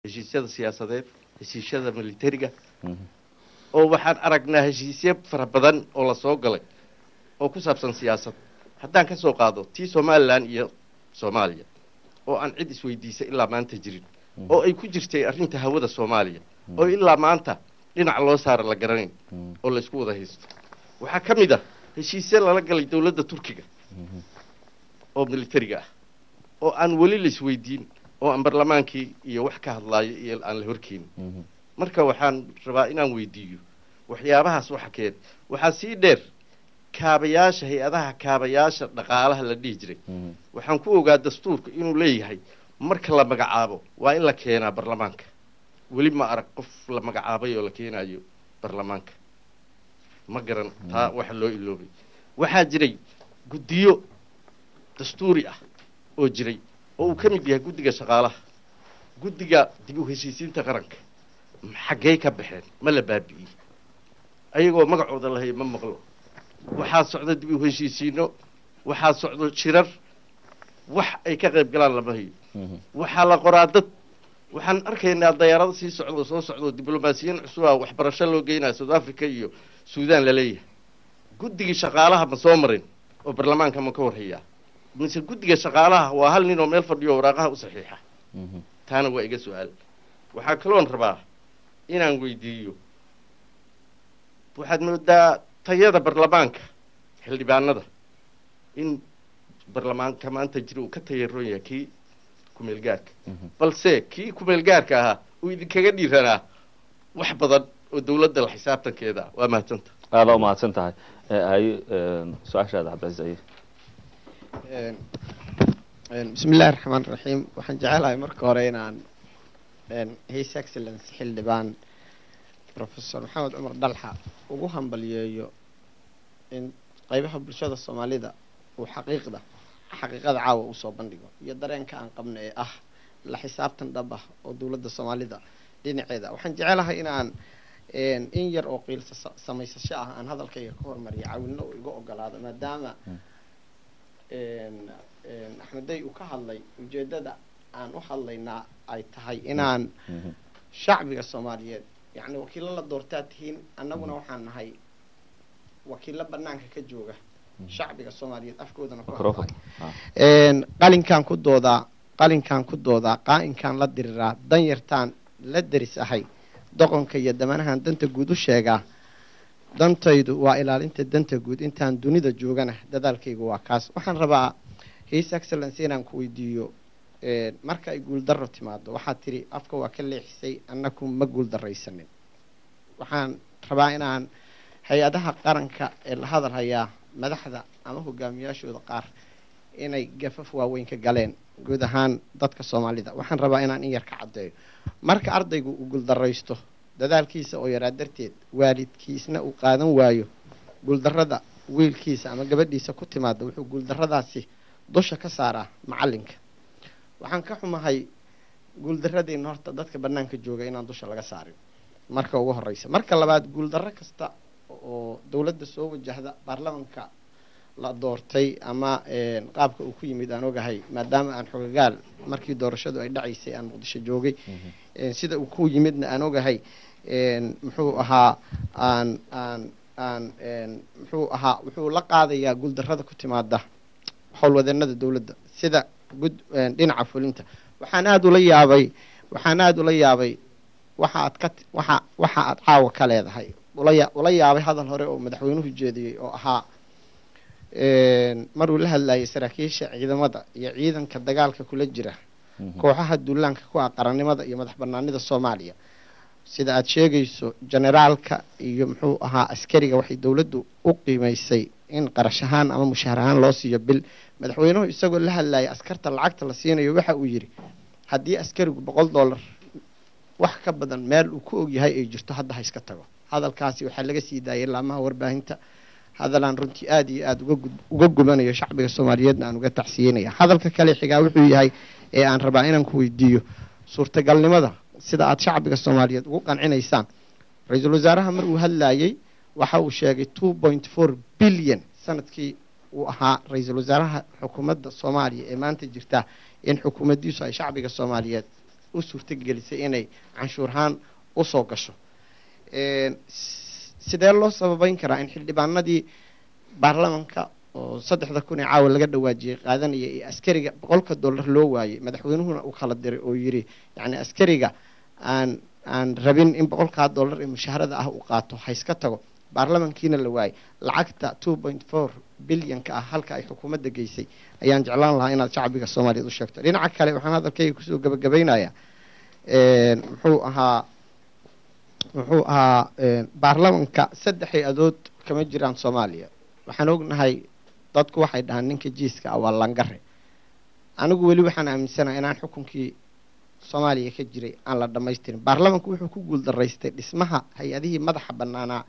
heshiisyada siyaasadeed heshiisyada militariga oo waxaan aragnaa heshiisyo fara badan oo la soo galay oo ku saabsan siyaasad haddaan ka soo qaado tii Somaliland iyo Soomaaliya oo aan cid isweydiisay ilaa maanta jirin oo ay ku jirtay arrinta hawada Soomaaliya oo ilaa maanta dhinac loo saar la garanayn oo la isku wada haysto waxa kamid ah heshiisyo lala galay dawladda Turkiga oo militariga ah oo aan wali la isweydiin oo aan barlamaankii iyo wax ka hadlayo iyo aan la horkeen marka waxaan rabaa inaan weydiiyo waxyaabahaas waxa keen waxa si dheer kaabayaasha hay'adaha kaabayaasha dhaqaalaha la dhigi jiray waxaan ku ogaa dastuurka inuu leeyahay marka la magacaabo waa in la keenaa barlamaanka wali ma arag qof la magacaabay oo la keenayo barlamaanka ma garan taa waxa loo iloobay waxa jiray gudiyo dastuuri ah oo jiray oo uu kamid yahay gudiga shaqaalaha gudiga dib u heshiisiinta qaranka xaggee ka baxeen ma la baabi'iyay ayagoo magacooda lahayd ma maqlo waxaa socda dib u heshiisiino waxaa socda shirar wax ay ka qayb galaan lama hayo waxaa la qoraa dad waxaan arkaynaa diyaarado sii socdo soo socdo diblomaasiyiin cusub ah waxbarasho loo geynayo South Africa iyo Suudaan la leeyahay gudiga shaqaalaha ma soo marin oo barlamaanka ma ka warhayaa mise gudiga shaqaalaha waa hal nin oo meel fadhiyo waraaqaha u saxiixa taana waa iga su'aal waxa kaloon rabaa inaan weydiiyo waxaad moodaa tayada barlamaanka xildhibaanada in barlamaanka maanta jiro ka tayaroon yahay kii kumeel gaarka balse kii kumeel gaarka ahaa uu idinkaga dhiiranaa wax badan oo dawladda la xisaabtankeeda waa mahadsantahay aad u mahadsantahay ay su'aashaada Cabdi بسم الله الرحمن الرحيم waxaan jecelahay marka hore inaan His Excellency xildhibaan Professor Maxamed Umar Dalxa ugu hambaliyeeyo in qaybaha bulshada Soomaalida uu xaqiiqada caawa u soo bandhigo iyo dareenka aan qabno ee ah la xisaabtan dhab ah oo dawladda Soomaalida dhinaceeda waxaan jecelahay inaan in yar oo qiil samaysasho ah aan hadalkayga ka hormariyo caawinno oo iga ogolaado maadaama axmeday uu ka hadlay ujeedada aan u hadlaynaa ay tahay inaan shacbiga Soomaaliyeed yani wakiilo la doortaa tihiin annaguna waxaan nahay wakiilo banaanka ka jooga shacbiga Soomaaliyeed afkoodana ku hadlay qalinkan ku dooda qaa'inkan la diriraa dan yartaan la deris ahay doqonka iyo damanahan danta guud u sheegaa dantaydu waa ilaalinta danta guud intaan dunida joogana dadaalkaygu waa kaas waxaan rabaa His Excellency inaan ku weydiiyo marka ay guul darro timaado waxaad tiri afka waa ka leexisay annaku ma guul darraysanin waxaan rabaa inaan hay'adaha qaranka ee la hadalhayaa madaxda ama hogaamiyaashooda qaar inay gafaf waaweyn ka galeen guud ahaan dadka Soomaalida waxaan rabaa inaan in yar ka cadeeyo marka ardaygu uu guul darraysto dadaalkiisa oo yaraa darteed waalidkiisna uu qaadan waayo guuldarrada wiilkiisa ama gabadhiisa ku timaado wuxuu guuldarradaasi dusha ka saaraa macalinka waxaan ka xumahay guuldarradeena horta dadka banaanka jooga inaan dusha laga saarin marka ugu horeysa marka labaad guuldarro kasta oo dawladda soo wajahda baarlamaanka la doortay ama qaabka uu ku yimid aan ogahay maadaama aan xogagaal markii doorashadu ay dhacaysay aan Muqdisho joogay sida uu ku yimidna aan ogahay muxuu ahaa wuxuu la qaadayaa guuldarrada ku timaada howlwadeennada dawladda sida dhinaca fulinta waxaan aad ula yaabay waxa aad caawa ka leedahay ula yaabay hadal hore oo madaxweynuhu jeediyey oo ahaa maruu la hadlayay saraakiisha ciidamada iyo ciidanka dagaalka kula jira kooxaha duulaanka ku ah qarannimada iyo madax banaanida Soomaaliya sida aad sheegayso generaalka iyo muxuu ahaa askariga waxay dawladdu u qiimeysay in qarash ahaan ama mushaar ahaan loo siiyo bil madaxweynuhu isagoo la hadlayay askarta lacagta la siinayo waxa uu yiri haddii askarigu $100 wax ka badan meel uu ku og yahay ay jirto hadda ha iska tago hadalkaasi waxa laga sii daayay laamaha warbaahinta hadalaan runtii aad iyo aad uga gubanayo shacbiga Soomaaliyeedna aan uga taxsiinaya hadalka kale xigaa wuxuu yahay ee aan rabaa inaan ku weydiiyo suurtagalnimada sida aad shacbiga Soomaaliyeed ugu qancinaysaan ra'iisul wasaaraha mar uu hadlayay waxa uu sheegay 2.4 billion sanadkii uu ahaa ra'iisul wasaaraha xukuumadda Soomaaliya ee maanta jirta in xukuumaddiisu ay shacbiga Soomaaliyeed u suurtagelisay inay canshuurhaan usoo gasho sidee loo sababeyn karaa in xildhibaanadii baarlamanka oo 3,000 caawa laga dhawaajiyay qaadanaya ee askariga $100 loo waayay madaxweynuhuna uu kala diray oo yiri yani askariga aan rabin in $100 ee mushaharada ah uu qaato ha iska tago baarlamankiina la waayay lacagta 2.4 bilyan ka ah halka ay xukuumadda geysay ayaan jeclaan lahaa inaad shacbiga Soomaaliyeed u sheegto dhinaca kale waxaan hadalkayga kusoo gabagabeynayaa muxuu ahaa baarlamanka 3 hay-adood kama jiraan Soomaaliya waxaan ognahay dadku waxay dhahaan ninka jiiska ah waa langare anigu weli waxaan aaminsanahay inaan xukunkii Soomaaliya ka jiray aan la dhamaystirin baarlamanku wuxuu ku guuldareystay dhismaha hay-adihii madaxa banaanaa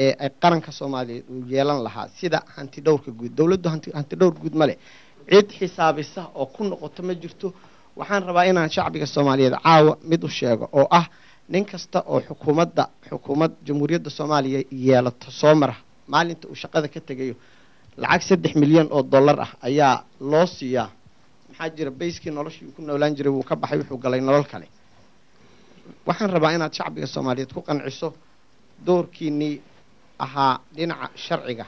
ee ay qaranka Soomaaliyeed uu yeelan lahaa sida hanti dhowrka guud dawladdu hanti dhowr guud male cid xisaabisa oo ku noqoto ma jirto waxaan rabaa inaan shacbiga Soomaaliyeed caawa mid u sheego oo ah nin kasta oo xukuumad jamhuuriyadda Soomaaliya yeelato soo mara maalinta uu shaqada ka tagayo lacag $3 milyan ah ayaa loo siiyaa maxaa jira bayskii noloshii ku noolaan jiray wuu ka baxay wuxuu galay nolol kale waxaan rabaa inaad shacbiga Soomaaliyeed ku qanciso doorkiinii ahaa dhinaca sharciga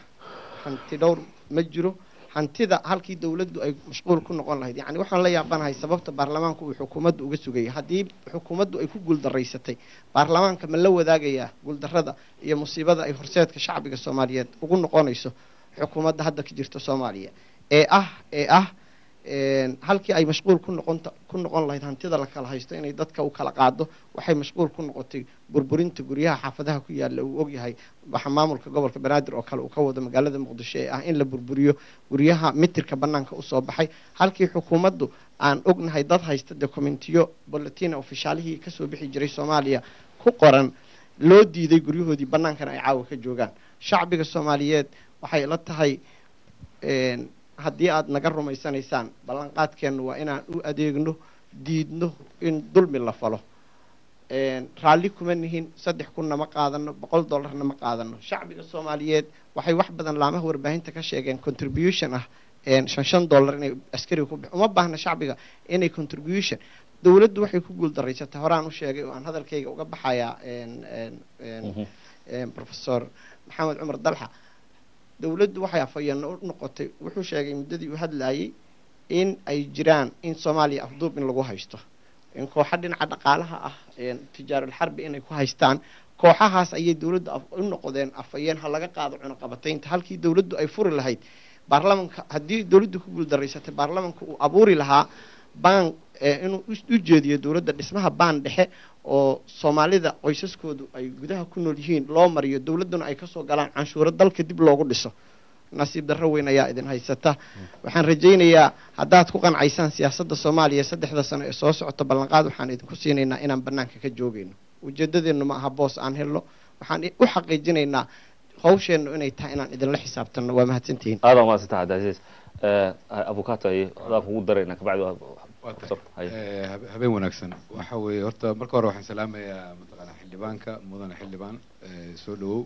hanti dhowr ma jiro hantida halkii dawladdu ay mashquul ku noqon lahayd yani waxaan la yaabanahay sababta baarlamaanku uu xukuumaddu uga sugayay haddii xukuumaddu ay ku guuldareysatay baarlamaanka ma la wadaagayaa guuldarrada iyo musiibada ay horseedka shacbiga Soomaaliyeed ugu noqonayso xukuumadda hadda ka jirta Soomaaliya ee ah halkii ay mashquul ku noqon lahayd hantida la kala haysto inay dadka u kala qaado waxay mashquul ku noqotay burburinta guryaha xaafadaha ku yaala uu ogyahay waxa maamulka gobolka Banaadir oo kale uu ka wado magaalada Muqdisho ee ah in la burburiyo guryaha mitirka banaanka u soo baxay halkii xukuumaddu aan ognahay dad haysta dokumentiyo bulletin officialihii ka soo bixi jiray Soomaaliya ku qoran loo diiday guryahoodii banaankana ay caawa ka joogaan shacbiga Soomaaliyeed waxay la tahay haddii aad naga rumaysanaysaan ballanqaadkeenu waa inaan u adeegno diidno in dulmi la falo raalli kuma nihin 3,000 ma qaadano $100 ma qaadano shacbiga Soomaaliyeed waxay wax badan laamaha warbaahinta ka sheegeen contribution ah $5 inay askariga ku bixin uma baahna shacbiga inay contribution dawladdu waxay ku guuldareysatay horaan u sheegay oo aan hadalkayga uga baxayaa professor Maxamed Cumar Dalxa dawladdu waxay afayeen u noqotay wuxuu sheegay muddadii uu hadlayay in ay jiraan in Soomaaliya afduub in lagu haysto in kooxo dhinaca dhaqaalaha ah tijaarul harbi inay ku haystaan kooxahaas ayay dawladdu u noqdeen afayeen ha laga qaado cunaqabataynta halkii dawladdu ay furi lahayd baarlamanka haddii dawladdu ku guuldareysatay baarlamanka uu abuuri lahaa baan inuu u jeediyo dawladda dhismaha baan dhexe oo Soomaalida qoysaskoodu ay gudaha ku nool yihiin loo mariyo dawladduna ay ka soo galaan canshuuro dalka dib loogu dhiso nasiib darro weyn ayaa idin haysata waxaan rajaynayaa haddaad ku qancaysan siyaasadda Soomaaliya 3 sano ee soo socota ballanqaad waxaan idinku siinaynaa inaan banaanka ka joogayno ujeedadeenu ma aha boos aan helno waxaan u xaqiijinaynaa hawsheenu inay tahay inaan idinla xisaabtano waa mahadsantihiin هذا ما استطاع عزيز افوكاتو اي هذا ugu darayna ka bacdi habeen wanaagsan waxa weeye horta marka hore waxaan salaamayaa mataqaana xildhibaanka mudane xildhibaan soo dhawow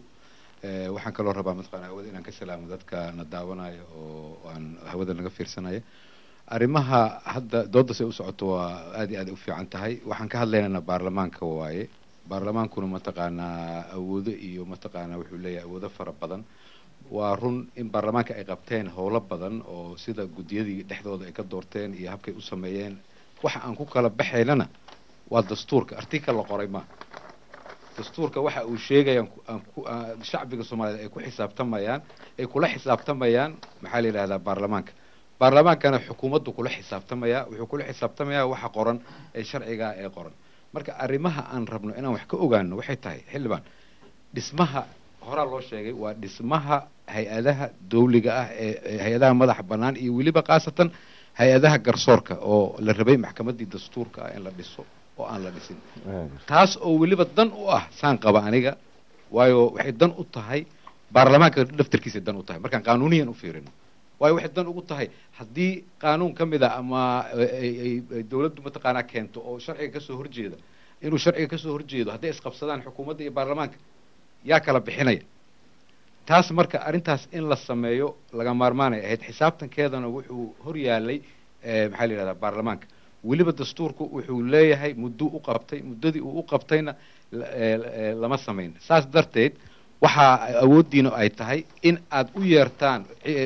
waxaan kaloo rabaa mataqaana hawada inaan ka salaamo dadka na daawanaya oo aan hawada naga fiirsanaya arrimaha hadda dooda say u socoto waa aad iyo aad u fiican tahay waxaan ka hadlaynaynaa baarlamaanka waaye baarlamaankuna mataqaanaa awoodo iyo mataqaanaa wuxuu leeyahay awoodo fara badan waa run in baarlamaanka ay qabteen howlo badan oo sida guddiyadii dhexdooda ay ka doorteen iyo habkay u sameeyeen waxa aan ku kala baxaynana waa dastuurka article la qoray ma dastuurka waxa uu sheegaya shacbiga Soomaaliyeed ay ku xisaabtamayaan ay kula xisaabtamayaan maxaa la yiraahdaa baarlamaankana xukuumaddu kula xisaabtamaya wuxuu kula xisaabtamayaa waxa qoran ee sharciga ee qoran marka arrimaha aan rabno inaan wax ka ogaano waxay tahay xildhibaan dhismaha hore loo sheegay waa dhismaha hay-adaha dawliga ah ee hay-adaha madaxa bannaan iyo weliba qaasatan hay-adaha garsoorka oo la rabay maxkamaddii dastuurka ah in la dhiso oo aan la dhisin taas oo weliba dan u ah saan qaba aniga waayo waxay dan u tahay baarlamaanka daftarkiisa dan u tahay markaan qaanuuniyan u fiirino waayo waxay dan ugu tahay haddii qaanuun ka mid ah ama dawladdu mataqaanaa keento oo sharciga kasoo horjeeda inuu sharciga kasoo horjeedo hadday isqabsadaan xukuumadda iyo baarlamaanka yaa kala bixinaya taas marka arrintaas in la sameeyo laga maarmaanay ahayd xisaabtankeedana wuxuu hor yaalay maxaa la yidhahdaa baarlamaanka weliba dastuurku wuxuu leeyahay muddo u qabtay muddadii uu u qabtayna lama samayn saas darteed waxaa awooddiina ay tahay in aad u yeertaan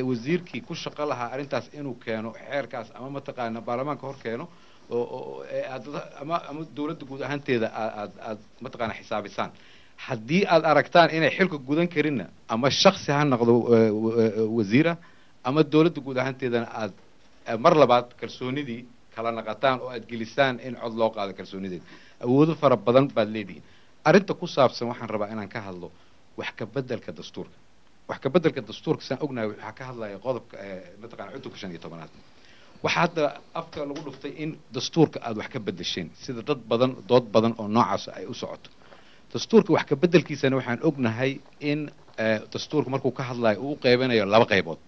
wasiirkii ku shaqo lahaa arrintaas inuu keeno xeerkaas ama mataqaana baarlamaanka hor keeno oo aad ama dawladda guud ahaanteeda aad mataqaana xisaabisaan haddii aad aragtaan inay xilka gudan karinna ama shaksi ha noqdo wasiira ama dawladda guud ahaanteedana aad mar labaad kalsoonidii kala naqataan oo aad gelisaan in cod loo qaado kalsoonideeda awoodo fara badan baad leedihiin arrinta ku saabsan waxaan rabaa inaan ka hadlo wax ka beddelka dastuurka wax ka beddelka dastuurka saan ognahay waxaa ka hadlaya qodobka mataqaana cutubka 15 waxaa hadda afka lagu dhuftay in dastuurka aad wax ka beddesheen sida dood badan oo noocaas ay u socoto dastuurka wax ka beddelkiisana waxaan ognahay in dastuurka markuu ka hadlayo uu u qaybinayo laba qaybood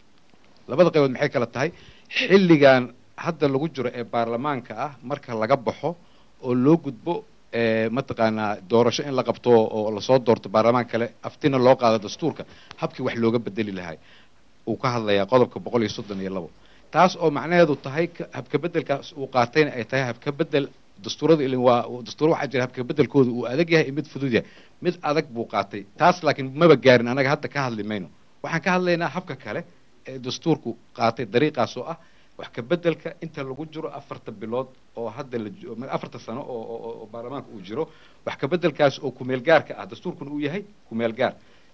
labada qaybood maxay kala tahay xilligan hadda lagu jiro ee baarlamaanka ah marka laga baxo oo loo gudbo mataqaanaa doorasho in la qabto oo lasoo doorto baarlamaan kale aftina loo qaado dastuurka habkii wax looga bedeli lahay uu ka hadlayaa qodobka 132 taas oo macnaheedu tahay habka bedelkaas uu qaatayna ay tahay habka bedel dastuurada ilaa waa dastuur waxa jira habka bedelkooda uu adag yahay mid fudud yahay mid adag buu qaatay taas laakiin maba gaarin anaga hadda ka hadli mayno waxaan ka hadlaynaa habka kale ee dastuurku qaatay dariiqaas oo ah wax ka bedelka inta lagu jiro 4 bilood oo hadda 4 sano oo baarlamaanka uu jiro wax ka bedelkaas oo kumeel gaarka ah dastuurkuna uu yahay kumeel gaar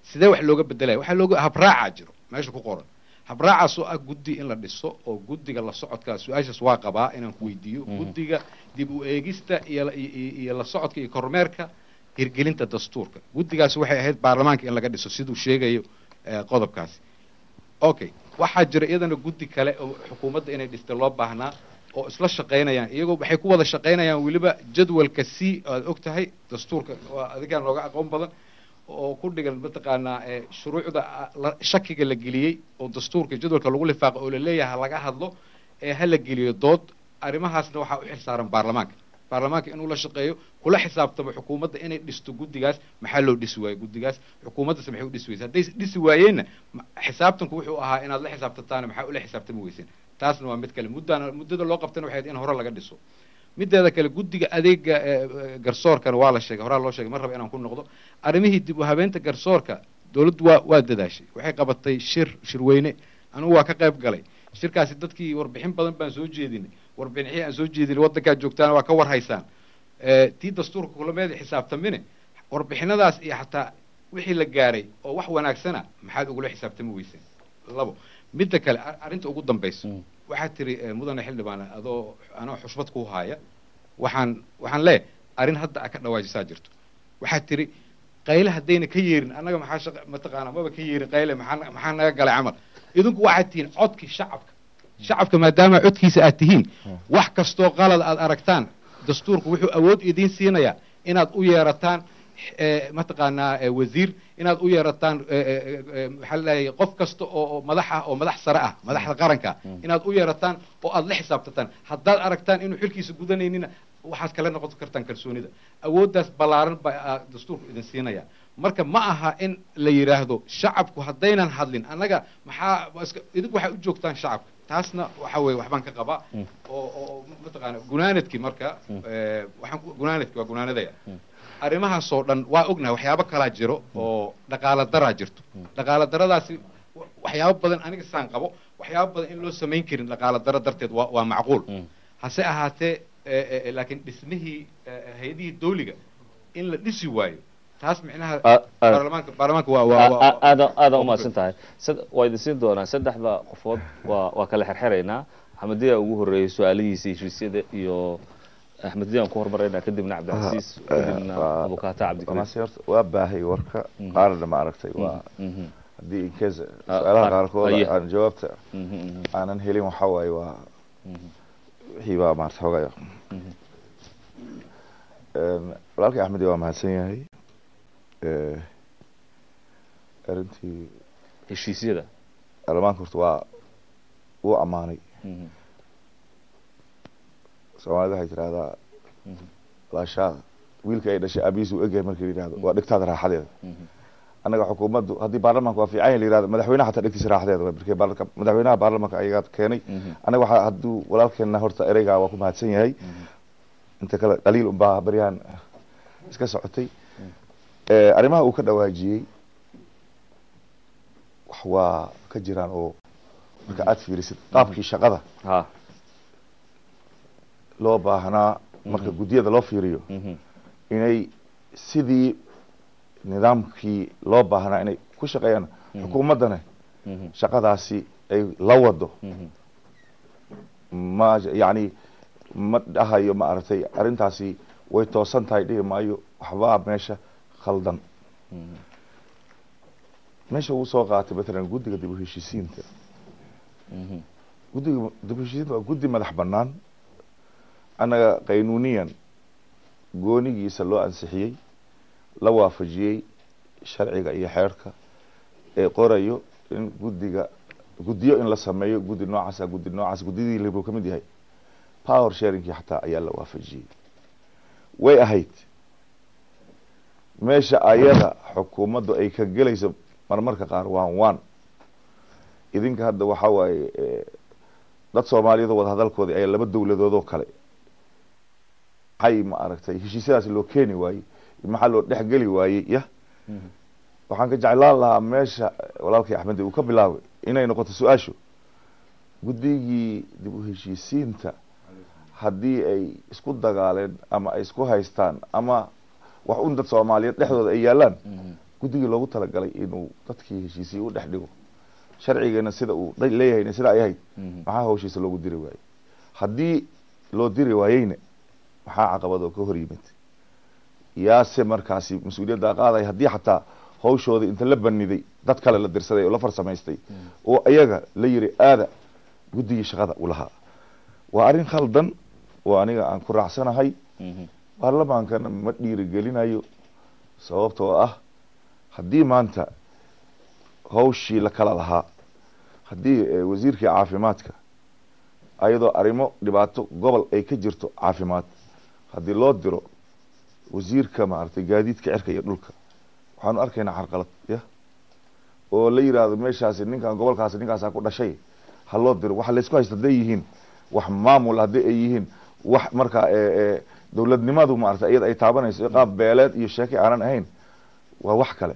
sidee wax looga bedelay waxa looga habraaca jiro meesha ku qoran habraacaas oo ah guddi in la dhiso oo guddiga la socodka su'aashaas waa qabaa inaan ku weydiiyo guddiga dib u eegista iyo la socodka iyo kormeerka hirgelinta dastuurka guddigaas waxay ahayd baarlamaanka in laga dhiso siduu sheegayo qodobkaasi okay waxaa jira iyadana guddi kale oo xukuumadda inay dhistay loo baahnaa oo isla shaqaynayaan iyagoo waxay ku wada shaqaynayaan weliba jadwalka c aad og tahay dastuurka waa adigaan looga aqoon badan oo ku dhigan mataqaanaa shuruucda shakiga la geliyey oo dastuurka jadwalka lagu lifaaqo oo la leeyahay laga hadlo ha la geliyo dood arrimahaasna waxaa u xilsaaran baarlamaanka inuu la shaqeeyo kula xisaabtamo xukuumadda inay dhisto guddigaas maxaa loo dhisi waayo guddigaas xukuumadda maxay u dhisi weysaa hadday dhisi waayeenna xisaabtanku wuxuu ahaa inaad la xisaabtataan maxaa ula xisaabtami weyseen taasna waa mid kale muddada loo qabtana waxay in hore laga dhiso mideeda kale guddiga adeega garsoorkana waa la sheegay horaa loo sheegay mar raba inaan ku noqdo arrimihii dib u habeenta garsoorka dawladdu waa dadaashay waxay qabatay shirweyne anigu waa ka qayb galay shirkaasi dadkii warbixin badan baan soo jeedinay warbixinihii aan soo jeedinay waddankaa joogtaana waa ka warhaysaan tii dastuurka kulameeda xisaabtamine warbixinadaas iyo xataa wixii la gaaray oo wax wanaagsana maxaad ugula xisaabtami weyseen labo midda kale arrinta ugu dambaysa waxaad tiri mudane xildhibaan anoo xushmad ku haaya waxaan leeyahay arrin hadda ka dhawaajisaa jirto waxaad tiri qayle haddayna ka yeerin annaga maxaa mataqaana maba ka yeerin qayle maxaa naga galay camal idinku waxaad tihiin codkii shacabka maadaama codkiisa aad tihiin wax kastoo qalad aad aragtaan dastuurku wuxuu awood idiin siinayaa inaad u yeerataan mataqaanaa wasiir inaad u yeerataan maxaa leeyahay qof kasta oo madax sare ah madaxda qaranka inaad u yeerataan oo aad la xisaabtataan haddaad aragtaan inuu xilkiisa gudanaynina waxaad kala noqon kartaan kalsoonida awooddaas ballaaran baa dastuurku idin siinaya marka ma aha in la yidhaahdo shacabku haddaynan hadlin annaga idinku waxay u joogtaan shacabka taasna waxa weeye waxbaan ka qabaa oo mataqaana gunaanadkii marka gunaanadkii waa gunaanadaya arrimahaasoo dhan waa ognahay waxyaabo kalaa jiro oo dhaqaala daraa jirto dhaqaala daradaasi waxyaabo badan aniga saan qabo waxyaabo badan in loo samayn karin dhaqaala daro darteed waa macquul hase ahaatee laakiin dhismihii hay-adihii dawliga in la dhisi waayo taas micnaha baarlamaanka aada umahadsan tahay waa idin siin doonaa saddexda qofood waa kala xerxeraynaa axmediya ugu horreeyay su-aalihiisa heshiisyada iyo axmediya aan ku hormaraynaa kadibna cabdicasiis kadibna abukaata cabdikariim waa baahay warka qaarna ma aragtay waa haddii incase su-aalaha qaarkood aan jawaabta aanan helin waxa waaye waa wixii baa maarta xogaya walaalkii axmedi waa mahadsan yahay arrintii heshiisyada baarlamaanka horta waa wuu ammaanay soomaalida waxay tidhahdaa laashaa wiilka ay dhashay aabihiis uu egyahay markii la yidhahdo waa dhigtaada raaxadeeda anaga xukuumaddu haddii baarlamaanka waa fiican la yirahdo madaxweynaha xataa dhigtiisa raaxdeeda way markay madaxweynaha baarlamaanka ayaga keenay anaga waxa hadduu walaalkeena horta ereyga waa ku mahadsan yahay inta kale qaliil un baa bariyaan iska socotay arrimaha uu ka dhawaajiyey wax waa ka jiraan oo marka aad fiirisid qaabkii shaqada loo baahnaa marka guddiyada loo fiiriyo inay sidii nidaamkii loo baahnaa inay ku shaqeeyaan xukuumaddana shaqadaasi ay la wado ma yani ma dhahayo ma aragtay arrintaasi way toosan tahay dhihi maayo waxbaa meesha khaldan meesha uu soo qaatay matalan guddiga dib u heshiisiinta guddiga dib u heshiisiinta waa guddi madax bannaan annaga qaynuuniyan goonigiisa loo ansixiyey la waafajiyey sharciga iyo xeerka ee qorayo in guddiyo in la sameeyo guddi noocaasa guddidii libuu ka mid yahay power sharingkii xataa ayaa la waafajiyey way ahayd meesha ayada xukuumaddu ay ka gelayso marmarka qaar waan idinka hadda waxaa waaye dad soomaaliyeed wada hadalkoodii ayaa laba dowladoodoo kale maxay ma aragtay heshiisyadaasi loo keeni waayey maxaa loo dhexgeli waayey ya waxaan ka jeclaan lahaa meesha walaalkay axmedi uu ka bilaabay inay noqoto su-aashu guddigii dib u heshiisiinta haddii ay isku dagaaleen ama ay isku haystaan ama wax un dad soomaaliyeed dhexdooda ay yaalaan guddigii loogu talagalay inuu dadkii heshiisiye u dhex dhigo sharcigeena sida uu leeyahayna sida ay ahayd maxaa hawshiisa loogu diri waayey haddii loo diri waayeyna maxaa caqabad oo ka hor yimid yaase markaasi mas-uuliyaddaa qaaday haddii xataa hawshooda inta la baniday dad kale la dirsaday oo la farsamaystay oo ayaga la yiri aada guddigii shaqada u lahaa waa arrin khaldan oo aniga aan ku raacsanahay baarlamaankana ma dhiirigelinayo sababtoo ah haddii maanta hawshii la kala lahaa haddii wasiirkii caafimaadka ayadoo arrimo dhibaato gobol ay ka jirto caafimaad haddii loo diro wasiirka maaragtay gaadiidka cirka iyo dhulka waxaanu arkaynaa carqalad ya oo la yiraahdo meeshaasi ninkan gobolkaasi ninkaasaa ku dhashay ha loo diro waxa laysku haysta hadday yihiin wax maamul haddii ay yihiin wax markaa dowladnimadu maaragtay iyada ay taabanayso qaab beeleed iyo sheeki aanan ahayn waa wax kale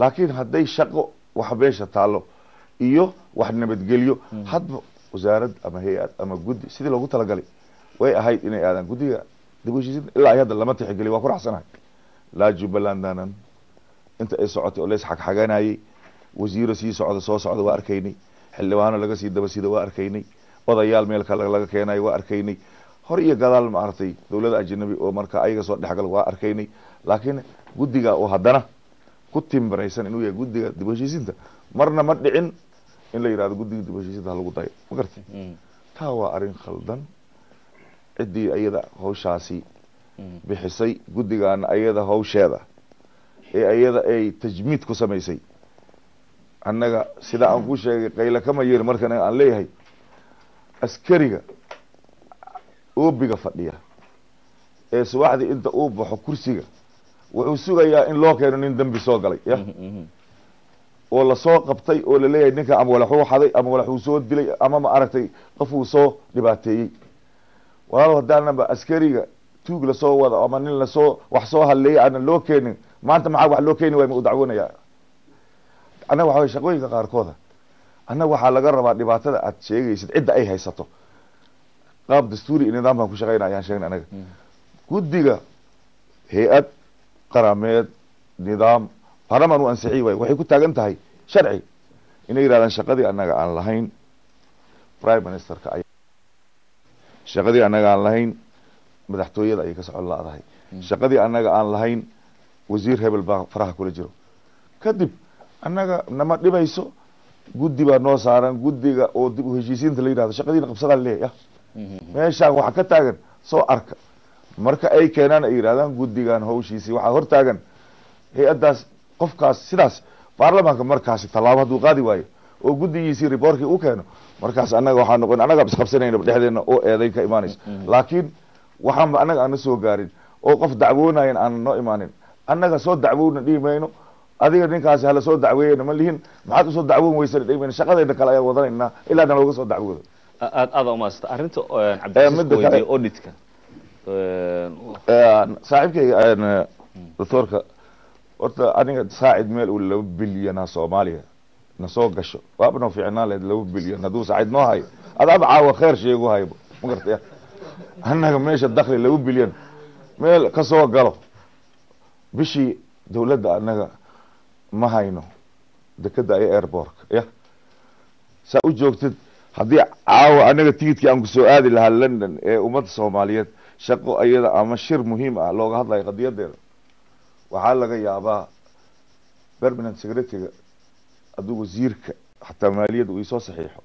laakiin hadday shaqo wax beesha taallo iyo wax nabadgelyo hadba wasaarad ama hay-ad ama guddi sidii loogu talagalay way ahayd inay aadaan guddiga dib u heshiisiinta ilaa ay hadda lama tixgeliyo waa ku raacsanahay laa jubbalandanan inta ay socotay oo leys xagxaganayay wasiiro sii socda soo socda waa arkaynay xildhibaano laga sii daba sida waa arkaynay odayaal meel kale laga keenayo waa arkaynay hor iyo gadaal maaragtay dowladda ajnabi oo marka ayaga soo dhexgal waa arkaynay laakiin guddiga oo haddana ku timbaraysan inuu yahay guddiga dib u heshiisiinta marna ma dhicin in la yirahdo guddiga dib u heshiisiinta ha lagu dayo ma gartay taa waa arrin khaldan ciddii ayada hawshaasi bixisay guddigaana ayada hawsheeda ee ayada ay tajmiid ku samaysay annaga sida aan ku sheegay qayla kama yeeri markan aan leeyahay askariga oobiga fadhiya ee subaxdii inta uu baxo kursiga wuxuu sugayaa in loo keeno nin dembi soo galay ya oo lasoo qabtay oo laleeyahay ninka ama walaxuu xaday ama walaxuu soo dilay ama ma aragtay qofuu soo dhibaateeyey walaalo haddaanaba askariga tuug lasoo wada ama nin lasoo wax soo hadleeyay aanan loo keenin maanta maxaa wax loo keeni waay ma u dacwoonayaa annaga waxa way shaqooyinka qaarkooda annaga waxaa laga rabaa dhibaatada aad sheegaysid cidda ay haysato qaab dastuuri iyo nidaam baan ku shaqayna ayaan sheegnay anaga guddiga hay-ad qarameed nidaam baarlamaan u ansixiyey waay waxay ku taagan tahay sharci inay yidhahdaan shaqadii annaga aan lahayn prime ministerka ay shaqadii annaga aan lahayn madaxtooyada ayay ka socon la-dahay shaqadii annaga aan lahayn wasiir hebel baa faraha kula jiro kadib annaga nama dhibayso guddi baa noo saaran guddiga oo dib u heshiisiinta la yidhahdo shaqadiina qabsadaan leeya meeshaan waxa ka taagan soo arka marka ay keenaan ay yidhahdaan guddigan hawshiisii waxaa hor taagan hay-addaas qofkaas sidaas baarlamaanka markaasi tallaabo hadduu qaadi waayo oo guddigiisii riboorkii u keeno markaas annaga waxaa noqon annaga isqabsanayna dhexdeena oo eedayn ka imaanayso laakiin waxaanba annaga aan na soo gaarin oo qof dacwoonayan aanan noo imaanin annaga soo dacwowna dhihi mayno adiga ninkaasi hala soo dacweeyena ma lihin maxaad usoo dacwoon weysan dhegmayna shaqadayda kale ayaan wadanaynaa ilaa na looga soo dacwoodo aada umaasanta arrinta cabdicasiis weydiye auditka saaxiibkayga doctorka horta aniga saacid meel uu 2 bilyan Soomaaliya na soo gasho waaba noo fiicnaa leed 2 bilyan hadduu saacid noo hayo adaaba caawa khayr sheego haybo ma gartay annaga meesha dakhli 2 bilyan meel ka soo galo bishii dawladda annaga ma hayno dekada ay airport ya saa u joogtid haddii caawa anaga tigidkii aan ku soo aadi lahaa London ee ummadda Soomaaliyeed shaqo ayada ama shir muhiim ah looga hadlayo qadiyadeeda waxaa laga yaabaa permanent secretary hadduu wasiirka xataa maaliyadda uu isoo saxiixo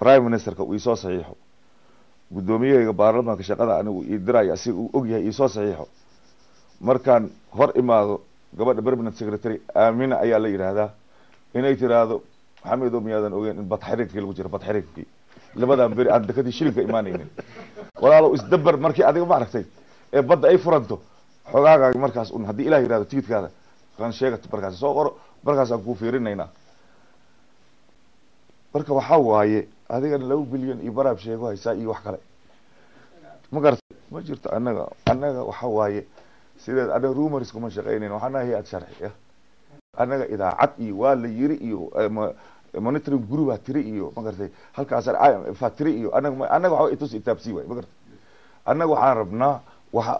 prime ministerka uu isoo saxiixo guddoomiyaha baarlamaanka shaqada anigu ii diraya si uu og yahay isoo saxiixo markaan hor imaado gabadha permanent secretary Aamina ayaa la yiraahdaa inay tiraahdo maxamed oo miyaadan ogeyn in bad xiriirkii lagu jiro bad xiriirkii labadan beri aan dekadii shilinka imaanaynin walaalo isdabar markii adiga ma aragtay ee badda ay furanto xogaaga markaas un haddii ilaah yiraahdo tigidkaada qan sheegato markaas soo qoro markaas aan ku fiirinaynaa marka waxa waaye adiga 2 bilyan iyo baraab sheego haysaa iyo wax kale ma gartay ma jirto annaga waxa waaye sideed anaga rumors kuma shaqeynayno waxaan hay'ad sharci ah annaga idaacad iyo waa la yiri iyo monitoring group tiri iyo ma gartay halkaas IMF tiri iyo annaga waxa itus itaabsi way ma gartay annaga waxaan rabnaa waxa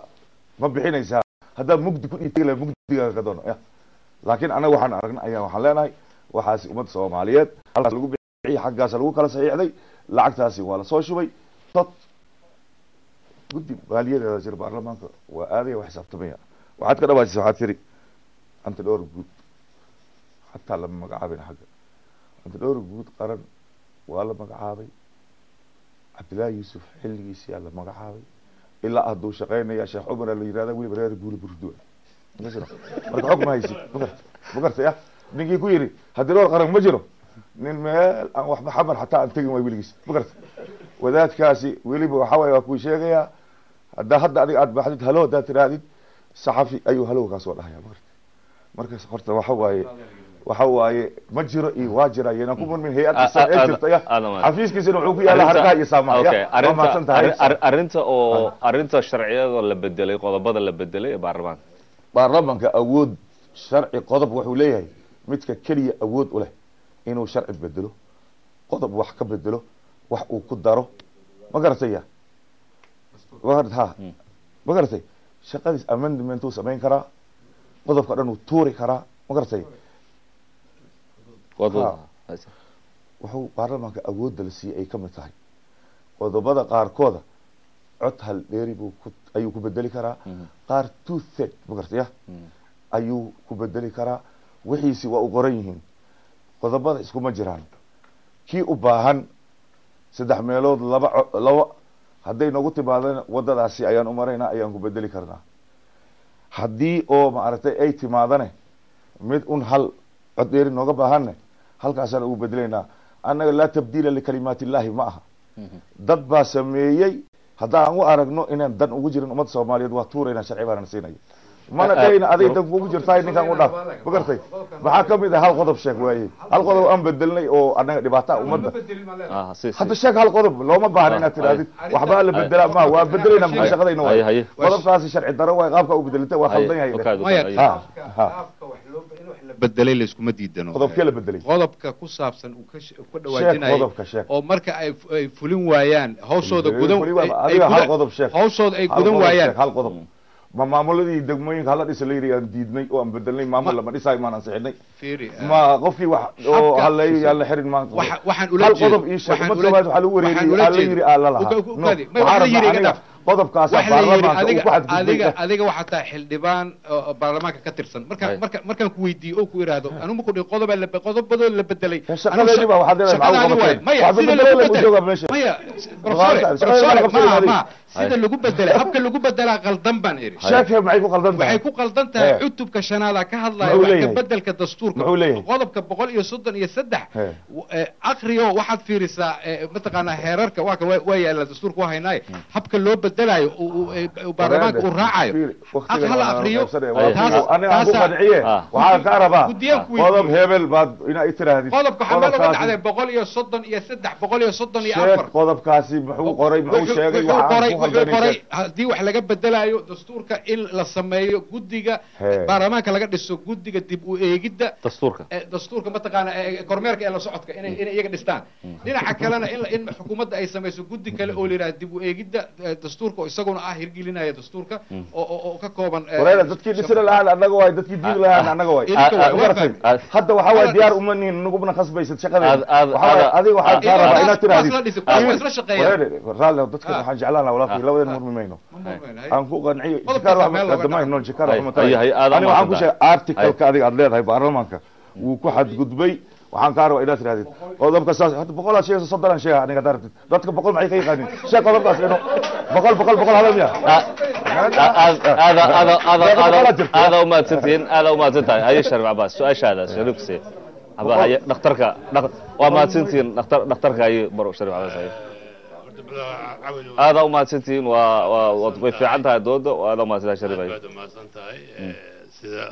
ma bixinaysaa hadda mugdi ku dhigay mugdiga ka doono laakiin annaga waxaan aragnaa ayaa waxaan leenahay waxaasi ummadda Soomaaliyeed halkaas lagu bixiyay xaggaas lagu kala saxiixday lacagtaasi waa la soo shubay dad guddi maaliyadda jir baarlamaanka waa aaday wax xisaabtamaya waxaad ka dhawaajisay waxaad tiri anta dhowr guud حتى لما مقعابين حقا انت دور جود قرن ولا مقعابي عبد الله يوسف حلقيسي على مقعابي الا ادو شقينا يا شيخ عمر اللي يرادا ويلي برير بولي بردوه مثلا marka xog ma haysi magartay ninki ku yiri hadii loo qaran ma jiro nin meel aan wax maxamed xataa aan tagin way wiligiis magartay wadaadkaasi wiliba waxa way ku sheegaya hadda adiga aad baxdid halo hada tiraadid saxafi ayuu halo ka soo dhahay marka horta waxa waaye ma jiro iyo waa jira yana ku min hay'adda jirtaya xafiiskiisana wuxuu ku yaala harka iyo saamaxaya arinta sharciyada la bedelay qodobada la bedelay ee baarlamaanka awood sharci qodob wuxuu leeyahay midka kaliya awood u leh inuu sharci bedelo qodob wax ka bedelo wax uu ku daro ma garataya ma garatay shaqadiis amendment uu sameyn karaa qodobka dhan uu tuuri karaa ma garatay wuxuu baarlamaanka awoodda la siiyey ay ka mid tahay qodobada qaarkooda cod hal dheeri buu ayuu ku bedeli karaa qaar 2/3 ma garatay ayuu ku bedeli karaa wixiisi waa u qoran yihiin qodobada iskuma jiraan kii u baahan 3 meelood laba hadday nagu timaadaan wadadaasi ayaan u maraynaa ayaan ku bedeli karnaa haddii oo ma aragtay ay timaadane mid un hal cod dheeri nooga baahanne halkaasaan ugu bedelaynaa annaga laa tabdiila likalimaati illaahi ma aha dad baa sameeyey haddaan u aragno inaan dan ugu jirin ummadda Soomaaliyeed waa tuuraynaa sharci baan siinaya mana dhayna aday dan ugu jirtaa ninkan u dhaaf ma gartay maxaa kamid ah hal qodob sheeg waayey hal qodob aan bedelnay oo annaga dhibaato ummadda hadda sheeg hal qodob looma baahna inaad tiraadid waxba la bedelaa ma waa bedelayna ma shaqadayna waa qodobkaasi sharci daro way qaabka u bedelantay waa khaldan yahay bedelay la iskuma diidano qodobkee la bedelay qodobka ku saabsan uu ka dhawaajinayo oo marka ay fulin waayaan hawshooda gudan hawshooda ay gudan waayaan hal qodob ma maamuladii degmooyinka hala dhisa la yiri aan diidnay oo aan bedelnay maamul lama dhisay ma aan saxinay ma qofkii wax oo halay yalla xirin ma waxaan ula qodob ii sheeg ma tabaad waxa lagu wareeriyay alla yiri alla laha qodobkaas adiga waxa taa xildhibaan baarlamaanka ka tirsan markaan ku weydiiyo oo ku iraado anu ma ku dhig qodobado la bedelay shaqadeedii baa waxa leedahay sida lagu bedelay habka lagu bedelaa qaldan baan iri sheekay maxay ku qaldan tahay waxay ku qaldan tahay cutubka shanaada ka hadlaya wax ka bedelka dastuurka qodobka 133 aqriyo waxaad fiirisaa mataqaana heerarka waa yaala dastuurka waa haynaa habka loo bedelayo baarlamaanka uu raacayo hala afriyo waxaan ka rabaa qodob hebel baad inaa i tirahdid qodobka waxaa meel uga dhacday 133 134 qodobkaasi muxuu qoray muxuu sheegay wuxuu qoray haddii wax laga bedelayo dastuurka in la sameeyo guddiga baarlamaanka laga dhiso guddiga dib u eegidda dastuurka mataqaana kormeerka ee la socodka inay iyaga dhistaan dhinaca kalena in xukuumadda ay samayso guddi kale oo la yiraahdo dib u eegidda dastuurka oo isaguna ah hirgelinaya dastuurka oo ka kooban wareer dadkii dhisla lahaan annaga way dadkii diid lahaan annaga way hadda waxa way diyaar uma nihin nugubna khasbaysid shaqadeeda waxa adiga waxa ka rabaa inaad tirahdid isla shaqeeya raalli dadka waxaan jeclaan lahaa walaalkii labadeen murmayno aan ku qanciyo jikar qadamayn non jikar ani waxaan ku sheegay article-ka adiga aad leedahay baarlamaanka wuu ku xadgudbay waxaan ka rabaa inaad tirahdid qodobka saas hadda boqolaad sheegaysa soddon sheega aniga dartid dadka boqol maxay ka yaqaanin sheeg qodobkaas inuu boqol hadal miya aada umahadsantihiin haye sharif cabaas su-aashaada sharifse haye dhakhtarka waa mahadsantihiin dhakhtarka haye baro sharif cabaas haye aada umahadsantihiin way fiican tahay dooda aada umahadsantahay sharif haye aad umahadsan tahay sida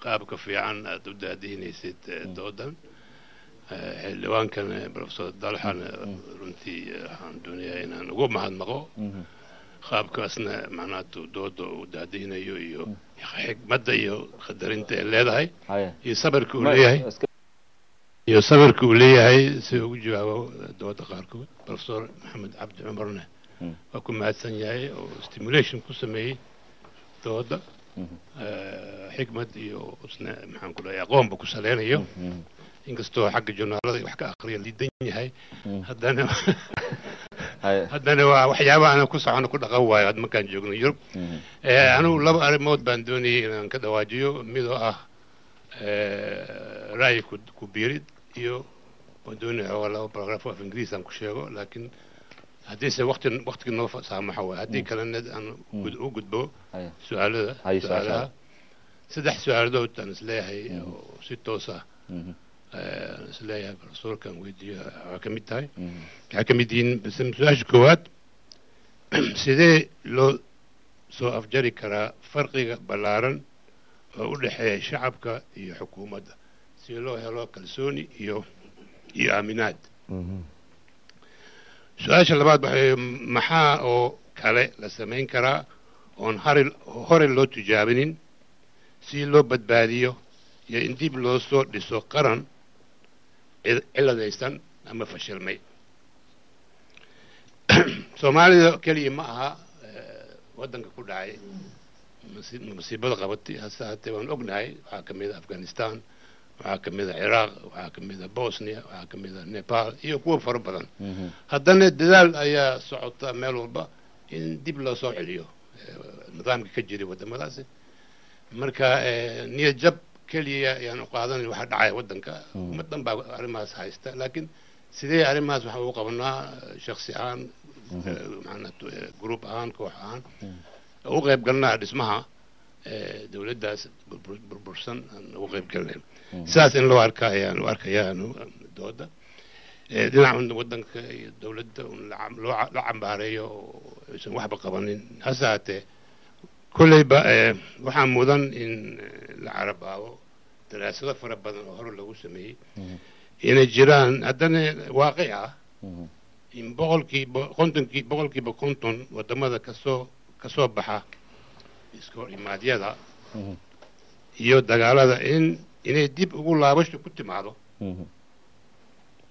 qaabka fiican aad u daadihinaysid doodan xildhibaankan professor dalxan runtii waxaan doonayaa inaan ugu mahadnaqo qaabkaasna macnaha dooda uu daadihinayo iyo xikmadda iyo qadarinta ay leedahay iyo sabirka uu leeyahay si ugu jawaabo dooda qaarkood professor maxamed cabdi cumarne waa ku mahadsan yahay oo stimulation ku sameeyey dooda xikmad iyo isna maxaan ku leeyahay aqoonba ku saleynayo inkastoo xagga journaalada wax ka akhriya liidan yahay haddana waa waxyaaba aan ku socono ku dhaqan waayo had markaan joogno Yurub anigu laba arrimood baan doonayay inaan ka dhawaajiyo mid oo ah ra'yi ku biirid iyo waan doonaya oo laba paragraph af Ingiriis aan ku sheego laakiin haddii se waqti noo saamaxa waay haddii kalena aan u gudbo su'aalaha saddex su'aaladood aan isleeyahay oo si toos ah isleeyahay professorkan weydiiyo waxaa ka mid tahay waxaa ka mid yihiin su-aasha koowaad sidee loo soo afjari karaa farqiga ballaaran oo u dhexeeya shacabka iyo xukuumadda si loo helo kalsooni iyo aaminaad su-aasha labaad waxay maxaa oo kale la samayn karaa oon hore loo tijaabinin si loo badbaadiyo iyo in dib loo soo dhiso qaran ciladaysan ama fashilmay soomaalida keliya ma aha waddanka ku dhacay musiibada qabatay hase haatee waan ognahay waxaa ka mid a afghanistan waxaa ka mid a ciraaq waxaa ka mid a bosnia waxaa ka mid a nepal iyo kuwa fara badan haddana dadaal ayaa socota meel walba in dib loo soo celiyo nidaamka ka jiray waddamadaasi marka niyad jab keliya ayaan u qaadanay waxa dhacaya waddanka ummaddan baa arrimahaas haysta laakiin sidee arrimahaas waxa uu qabanaa shakhsi ahaan group ahaan koox ahaan u qayb galnaa dhismaha dawladdaas burbursan aan ugu qayb galnayn sidaas in loo arka ayaan u arkayaa dooda dhinaca waddanka iyo dawladda la cambaareeyo oo aysan waxba qabanin hase haatee kolleyba waxaa mudan in la carabaabo daraasado fara badan oo hore lagu sameeyey inay jiraan haddana waaqic ah in boqolkiiba konton waddamada kasoo baxa iska hor imaadyada iyo dagaalada inay dib ugu laabasho ku timaado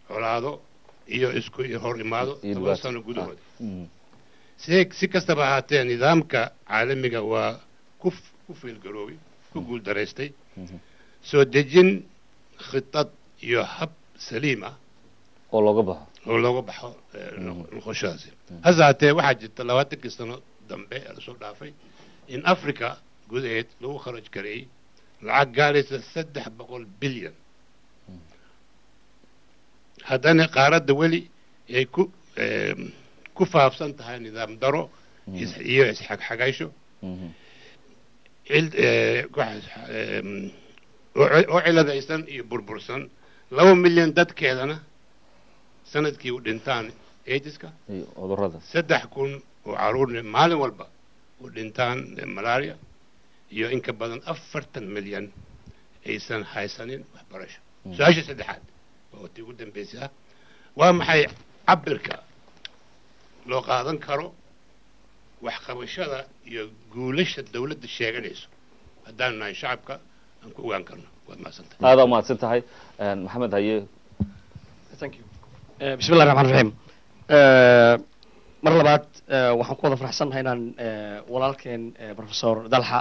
colaado iyo isku hor imaado 7 sano gudahood si kastaba ahaatee nidaamka caalamiga waa ku fiilgaroobay ku guuldaraystay soo dejin khitad iyo hab saliim ah oo looga baxo noqoshadaasi hase haatee waxaa jirta 20 sano dambe lasoo dhaafay in africa gudaheed lagu kharaj gareeyey lacag gaaraysa 300 bilyan haddana qaaradda weli ay ku faafsan tahay nidaam daro iyo isxagxagaysho oo ciladaysan iyo burbursan 2 milyan dadkeedana sanadkii u dhintaan aidiska cudurrada 3,000 oo caruurna maalin walba u dhintaan malaria iyo in ka badan 40 milyan aysan haysanin waxbarasho su-aasha saddexaad oo tii ugu dambaysay ah waa maxay cabirka loo qaadan karo waxqabashada iyo guulasha dawladda sheeganayso haddaan nahay shacabka aan ku ogaan karno waad mahadsantahay aada umahadsan tahay maxamed haye thank you bismi llahi raxmaan raxiim mar labaad waxaan ku wada faraxsannahay inaan walaalkeen professor dalxa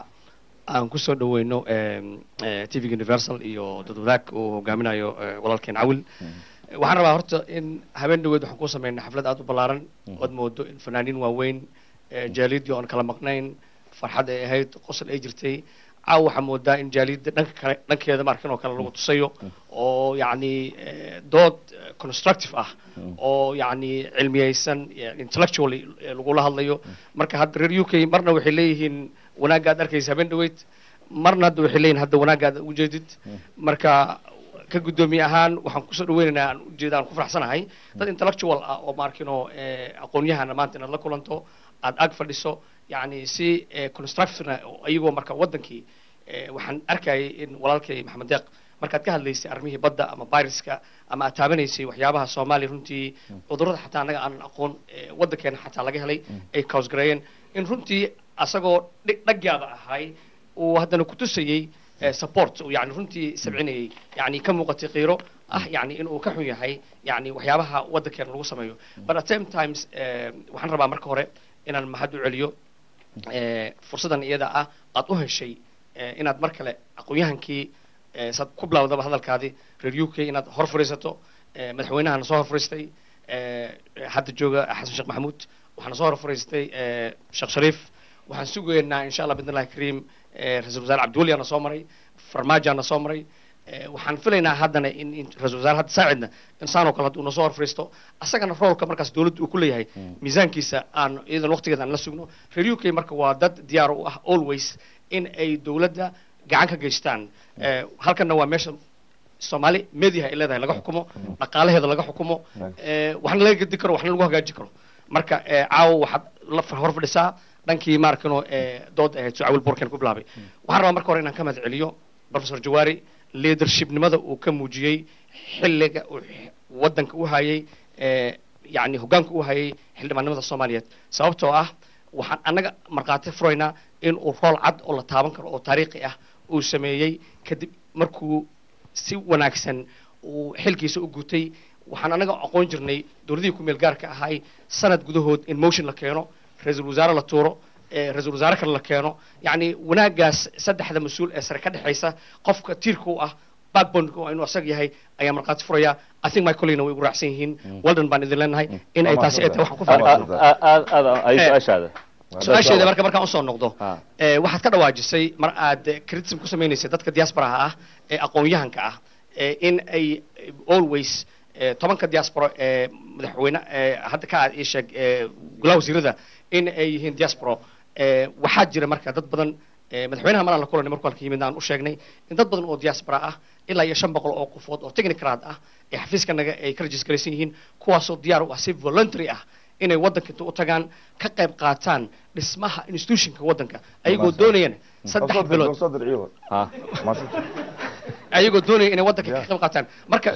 aan kusoo dhaweyno tvga universal iyo dad wadaag uu hogaaminayo walaalkeen cawil waxaan rabaa horta in habeen dhaweed waxaan ku sameynay xaflad aad u ballaaran ood moodo in fanaaniin waaweyn jaaliyadii oon kala maqnayn farxad ay ahayd qosol ay jirtay caawa waxaa moodaa in jaaliyadda dhanka kale dhankeeda markan oo kale lagu tusayo oo yacni dood constructive ah oo yacni cilmiyeysan intellectually lagula hadlayo marka hadda reer u k marna waxay leeyihiin wanaagga aad arkaysa habeen dhaweyd marna hadda waxay leeyihin hadda wanaagga aad ujeedid marka ka guddoomiye ahaan waxaan kusoo dhaweynaynaa aan ujeeda aan ku faraxsanahay dad intellectual ah oo maarkino aqoon-yahana maanta inaad la kulanto aad ag fadhiso yani si construction ayagoo marka wadankii waxaan arkayay in walaalkay maxamed deeq markaad ka hadlaysay arrimihii badda ama viruska ama aad taabanaysay waxyaabaha soomaaliya runtii cudurrada xataa annaga aan aqoon waddankeena xataa laga helay ay kausgareeyeen in runtii asagoo dhaggaada ahay uu haddana kutusayey support yani runtii sabcinayay yani ka muuqatay qiiro ah yani in uu ka xun yahay yani waxyaabaha waddankeena lagu sameeyo but at same times waxaan rabaa marka hore inaan mahad u celiyo fursadan iyada ah aad u heshay inaad mar kale aqoon-yahankii saad ku bilawdaba hadalkaadii reer u k inaad hor fadhiisato madaxweynahana soo hor fadhiistay hadda jooga xasan sheekh maxamuud waxaana soo hor fadhiistay sheekh shariif waxaan sugaynaa insha allah bidn illahi kariim ra-isul wasaare cabdiweliyaana soo maray farmaajaana soo maray waxaan filaynaa haddana in ra-isul wasaare hadda saacidna insaanoo kale hadduu na soo hor fadhiisto asagana roolka markaas dawladda uu ku leeyahay miisaankiisa aan iyadan waqtigeeda aan la sugno reer u k marka waa dad diyaar u ah always in ay dawladda gacan ka geystaan halkanna waa meesha soomaali mediaha ay leedahay laga xukumo dhaqaalaheeda laga xukumo waxna laga gedi karo waxna lagu hagaaji karo marka caawa waxaad la hor fadhisaa dhankii maarkano dood ahayd soo cawil borken ku bilaabay waxaan rabaa marka hore inaan ka mahad celiyo professor jawaari leadershipnimada uu ka muujiyey xilliga uu waddanka u hayay yani hoggaanka u hayay xildhibaannimada soomaaliyeed sababtoo ah waxaan annaga markhaati furaynaa in uu rool cad oo la taaban karo oo taariikhi ah uu sameeyey kadib markuu si wanaagsan uu xilkiisa u gutay waxaan annaga aqoon jirnay dowladihii ku meel gaarka ahay sanad gudahood in motion la keeno ra-iisul wasaare la tuuro ra-iisul wasaare kale la keeno yacni wanaaggaas saddexda mas-uul ee sare ka dhexaysa qofka tiirka u ah backbone inuu asaga yahay ayaa markhaati furaya I think my colleagues way ugu raacsan yihiin waldan baan idin leenahay in ay taasi ay tahay waxaan ku faanaa su-aasheeda markaan usoo noqdo waxaad ka dhawaajisay mar aad criticism ku sameynaysay dadka diasporaha ah ee aqoon-yahanka ah in ay always tobanka diaspora ee madaxweyne hadda ka aad ii sheeg golaha wasiirada in ay yihiin diaspora waxaa jira marka dad badan madaxweynaha maraan la kulanay markuu halka yimid aan u sheegnay in dad badan oo diaspora ah ilaa iyo 500 oo qofood oo technicrad ah ee xafiiskanaga ay ka registeraysan yihiin kuwaasoo diyaar u ah si voluntary ah inay waddanka inta u tagaan ka qayb qaataan dhismaha institutionka waddanka ayagoo doonayaan 3 bilood ayagoo doonaya inay waddanka ka qayb qaataan marka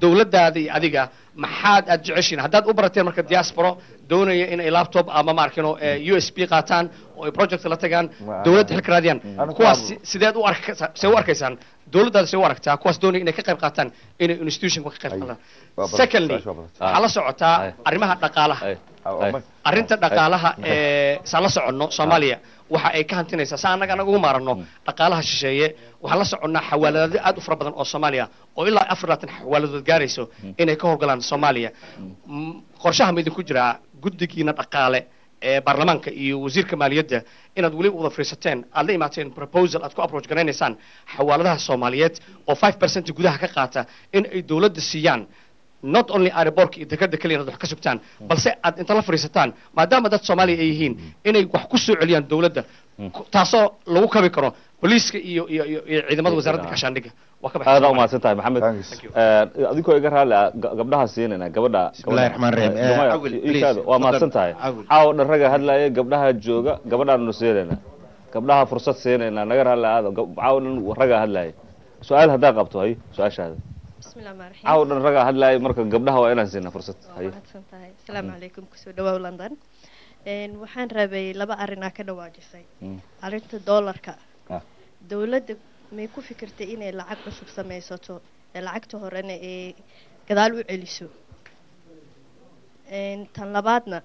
dowladdaada iyo adiga maxaad aad jeceshiin haddaad u barateen marka diaspora doonaya inay laptop ama maarkino USB qaataan oo ay project la tagaan dowladda xilka raadiyaan kuwaas sideed u arkaysaan dowladdaada see u aragtaa kuwaas doonaya inay ka qayb qaataan inay institutionka ka qayb qaataan secondly waxaa la socotaa arrimaha dhaqaalaha arrinta dhaqaalaha saan la soconno soomaaliya waxa ay ka hantinaysaa saa annaga ugu maaranno dhaqaalaha shisheeye waxaan la soconnaa xawaalado aad u fara badan oo soomaaliya oo ilaa 4 xawaaladood gaarayso inay ka howlgalaan soomaaliya qorshaha ma idinku jiraa guddigiina dhaqaale ee baarlamaanka iyo wasiirka maaliyadda inaad weli wada fariisateen aad la imaateen proposal aad ku approach garaynaysaan xawaaladaha soomaaliyeed oo 5% gudaha ka qaata in ay dowladda siiyaan not only airportka iyo dekada kaliya inaad wax ka sugtaan balse aad inta la fariisataan maadaama dad soomaaliya ay yihiin inay wax ku soo celiyaan dowladda taasoo lagu kabi karo booliiska iyo ciidamada wasaaradda gaashaandhigga waa ka aad u mahadsan tahay maxamed adinkoo iga raalli ah gabdhaha siinayna gabadha bismillahi raxmaan raxiim waa mahadsan tahay caawa dhan raga hadlaya gabdhaha jooga gabadhaanu siinayna gabdhaha fursad siinayna naga raalli aado caawa dhan raga hadlaya su-aal haddaa qabto hay su-aashaada caawa dhan raga hadlaya marka gabdhaha waa inaan siinaa fursad hay asalaamu calaykum kusoo dhawaaw london waxaan rabay laba arrinaa ka dhawaajisay arrinta doolarka dowladda may ku fikirtay inay lacag cusub samaysato lacagta horena ee gadaal u celiso tan labaadna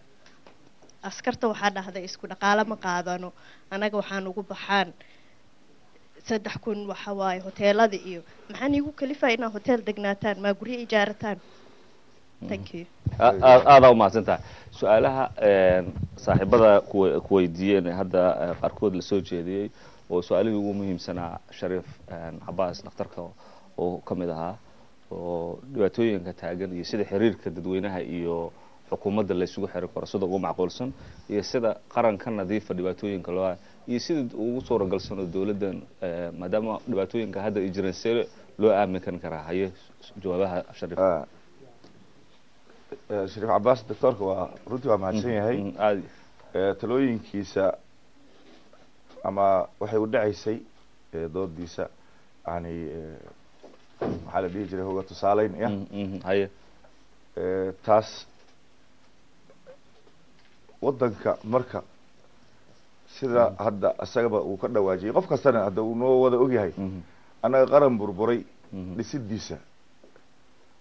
askarta waxaa dhahday isku dhaqaalo ma qaadano annaga waxaan ugu baxaan 3,000 waxa waaye hoteelada iyo maxaan iigu kalifaa inaad hotel degnaataan maa guryo ijaarataan thank you aada u mahadsan tahay su-aalaha saaxiibada ku weydiiyeen hadda qaarkood la soo jeediyey oo su-aalihii ugu muhiimsanaa shariif cabaas dhakhtarka oo ka mid ahaa oo dhibaatooyinka taagan iyo sida xiriirka dadweynaha iyo xukuumadda la isugu xiri karo sida ugu macquulsan iyo sida qaranka nadiifa dhibaatooyinka loo iyo sida ugu suuragalsano dowladdan maadaama dhibaatooyinka hadda ay jireen see loo aaminkan karaa haye jawaabaha shariif shariif cabaas doctorka waa runtii waa mahadsan yahay talooyinkiisa ama waxay u dhacaysay doodiisa yani maxaa la dhihi jiray hoga tusaaleyn ya haye taas wadanka marka sida hadda isagaba uu ka dhawaajiyay qof kastana hadda uu noo wada ogyahay annaga qaran burburay dhisidiisa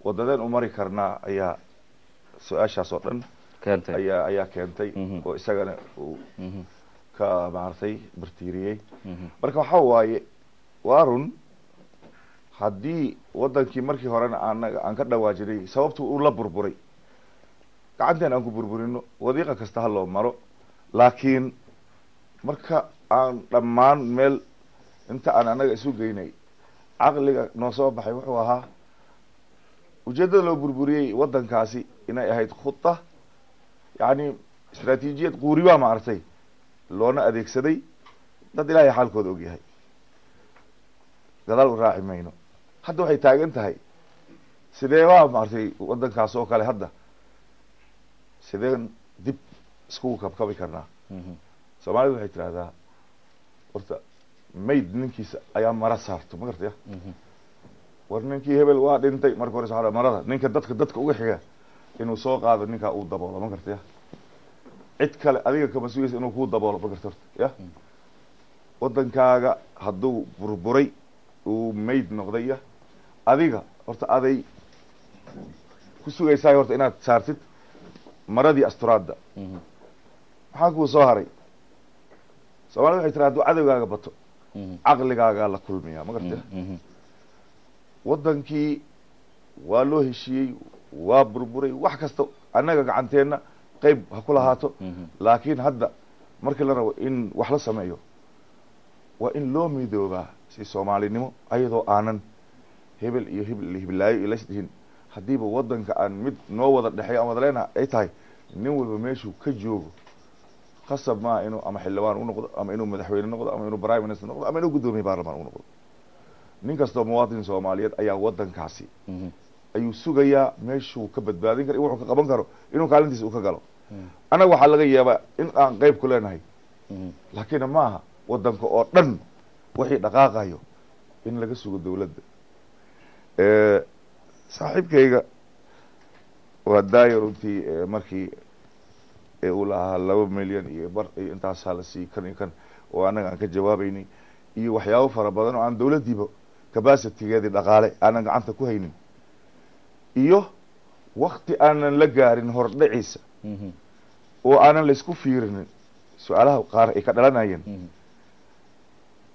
wadadeen u mari karnaa ayaa su-aashaas oo dhan keentay ayaa keentay oo isagana uu ka maartay bartiiriyey marka waxa waaye waa run haddii wadankii markii horena aan ka dhawaajinay sababtu uu la burburay gacanteen aan ku burburino wadiiqa kasta ha loo maro laakiin marka aan dhammaan meel inta aan annaga isu geynay caqliga noo soo baxay wuxuu ahaa ujeeddada loo burburiyey wadankaasi inay ahayd khuda yani istraatiijiyad quuribaa maaragtay loona adeegsaday dad ilaahay xaalkooda og yahay gadaal u raaci mayno hadda waxay taagan tahay sidee waa maaragtay wadankaas oo kale hadda sideen dib iskugu kabkabi karnaa soomaalida waxay tidahdaa horta mayd ninkiisa ayaa mara saarto ma gartaya war ninkii hebel waa dhintay marka hore saxara marada ninka dadka uga xiga inuu soo qaado ninkaa uu daboolo ma gartaya cid kale adiga kama sugaysa inuu kuu daboolo ma garta horta ya wadankaaga hadduu burburay uu mayd noqdaya adiga horta aday ku sugaysaay horta inaad saartid maradii asturaadda maxaa kuu soo haray soomaalida waxay tira hadduu cadowgaaga bato caqligaagaa la kulmiyaa ma gartaya wadankii waa loo heshiiyey waa burburay wax kasta annaga gacanteenna qayb ha ku lahaato laakiin hadda markii la rabo in wax la sameeyo waa in loo midoobaa si soomaalinimo ayadoo aanan hebel iyo hiblaayo iyo lasdhihin haddiiba wadanka aan mid noo wada dhexeeyo aan wada leenaha ay tahay nin walba meeshuu ka joogo khasab maa inuu ama xildhibaan u noqdo ama inuu madaxweyne noqdo ama inuu prime minister noqdo ama inuu guddoomiye baarlamaan u noqdo nin kastoo muwaadin soomaaliyeed ayaa wadankaasi ayuu sugayaa meeshuu ka badbaadin karo wuxuu ka qaban karo inuu kaalintiisa uu ka galo annaga waxaa laga yaabaa in aan qayb ku leenahay laakiin maaha wadanka oo dhan wixii dhaqaaqayo in laga sugo dawladda saaxiibkayga waa daayo runtii markii uu lahaa 2 milyan iyo bar iyo intaasaa la sii kan iyo kan oo annaga aan ka jawaabaynay iyo waxyaabo fara badan oo aan dawladdiiba capacitygeedii dhaqaale aanan gacanta ku haynin iyo wakti aanan la gaarin hordhaciisa oo aanan laysku fiirinin su-aalaha qaar ay ka dhalanayeen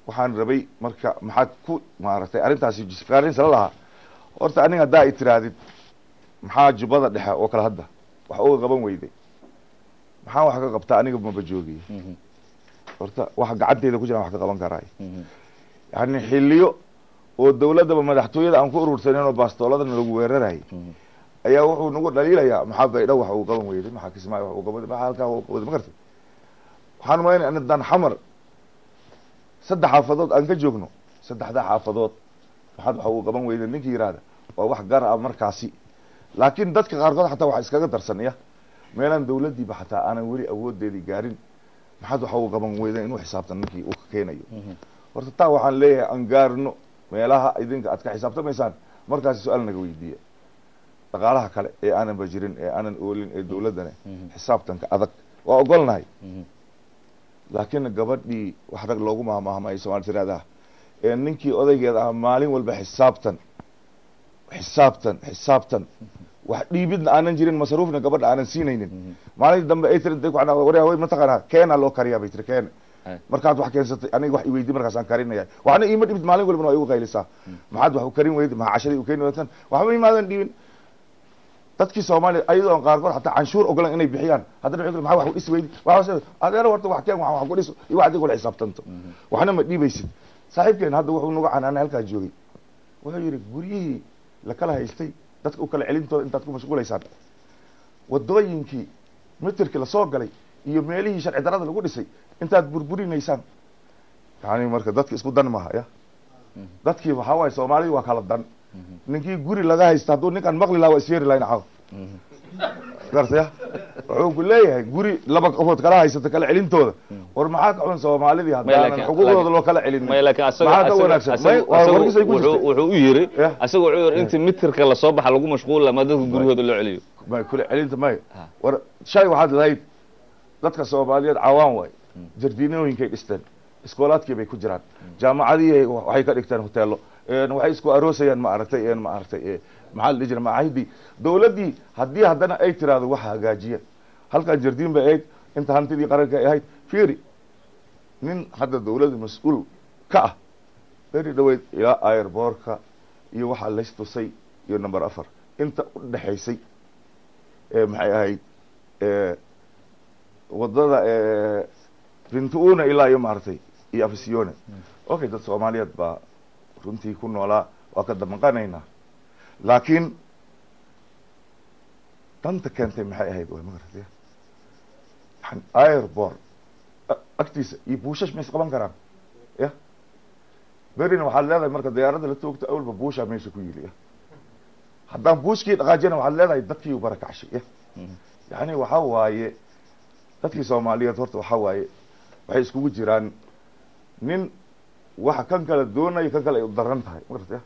waxaan rabay marka maxaad ku maaragtay arrintaasi justifikarinsa la lahaa horta aniga haddaa ay tirahdid maxaa jubbada dhexe oo kale hadda wax uga qaban weyday maxaa wax ka qabtaa aniga maba joogiyo horta waxa gacanteyda ku jiraan wax ka qaban karaay yani xiliyo oo dawladdaba madaxtooyada aan ku urursaneyn oo baastooladan lagu weerarayay ayaa wuxuu nagu dhaliilayaa maxaa baydha wax uu qaban weyday maxaa kismaayo wax uu qaban maxaa halkaa uu qaban ma gartay waxaan umaynaya in dan xamar saddex xaafadood aan ka joogno saddexdaa xaafadood maxaad waxa uu qaban weyda ninkii yidhaahda waa wax gaar ah markaasi laakiin dadka qaarkood xataa waxa iskaga darsanaya meelaan dawladdiiba xataa aanan weli awoodeedii gaarin maxaad waxa uu qaban weyda inuu xisaabtan ninkii uu ka keenayo horta taa waxaan leeyahay aan gaarno meelaha idinka aad ka xisaabtamaysaan markaasi su-aal naga weydiiya dhaqaalaha kale ee aananba jirin ee aanan oolin ee dawladdana xisaabtanka adag waa ogolnahay laakiin gabadhii wax rag loogu maahmaahmayo Soomaali tiraahdaa ee ninkii odaygeeda ah maalin walba xisaabtan wax dhiibidna aanan jirin masruufna gabadha aanan siinaynin maalin dambe ay tiri ku ana wareey way mataqana keena loo kariyaa bay tiri keena markaad wax keensatay aniga wax i weydii markaas aan karinaya waxna iima dhibid maalin walba waa igu qaylisaa maxaad wax u karin weydi ma cashadii u keeni weydan waxa ma imaadan dhiibin dadkii Soomaaliya ayadoo qaarkood xataa canshuur ogolan inay bixiyaan haddana maxaa wax u dhis weydi waxa adeer warta wax keen wax ku dhis iyo wax adigu la xisaabtanto waxna ma dhiibaysid saaxiibkeen hadda wuxuu nugu canaan halka joogay wuxuu yiri guriyihii la kala haystay dadka u kala celintooda intaad ku mashquulaysaan wadooyinkii mitirkii la soo galay iyo meelihii sharci darrada lagu dhisay intaad burburinaysaan yani marka dadka isku dan maaha ya dadkii waxa waay Soomaalidu waa kala dan ninkii guri laga haysta hadduu ninkan maqli lahaa waa isyeeri lahayn caaw gartaya wuxuu ku leeyahay guri laba qofood kala haysata kala celintooda war maxaa ka xun Soomaalidii haddaan xuquuqdooda loo kala celin wuxuu u yiri asagoo wuxuu yiri inta mitirka la soo baxa lagu mashquul lama dadka guriyooda loo celiyo ma kula celinta may war shay waxaad lahayd dadka Soomaaliyeed cawaan way jardiinooyinkay dhisteen iskoolaadkii bay ku jiraan jaamacadii waxay ka dhigteen hoteelo waxay isku aroosayaan ma aragtay maxaa la dhijira maahidi dawladdii haddii haddana ay tiraahdo wax hagaajiya halkan jardiin bay ahayd inta hantidii qaranka ay ahayd fiiri nin hadda dawladda mas-uul ka ah beri dhaweyd ilaa airboortka iyo waxaa laystusay iyo number 4 inta u dhexaysay maxay ahayd wadada Rintuuna ilaa iyo maartay iyo Afisione okay dad Soomaaliyeed baa runtii ku noolaa waa ka damqanaynaa laakiin danta keentay maxay ahayd way magartay airport agtiisa iyo buushash ma isqaban karaan ya berina waxaad leedahay marka diyaaradda la toogto awalba buusha meesha ku yili haddaan buushkii dhaqaajina waxaad leedahay dadkii u barakacshay yani waxa waaye dadkii Soomaaliyeed horta waxa waaye waxay iskugu jiraan nin waxa kan kala doonay kan kala ay u daran tahay magartay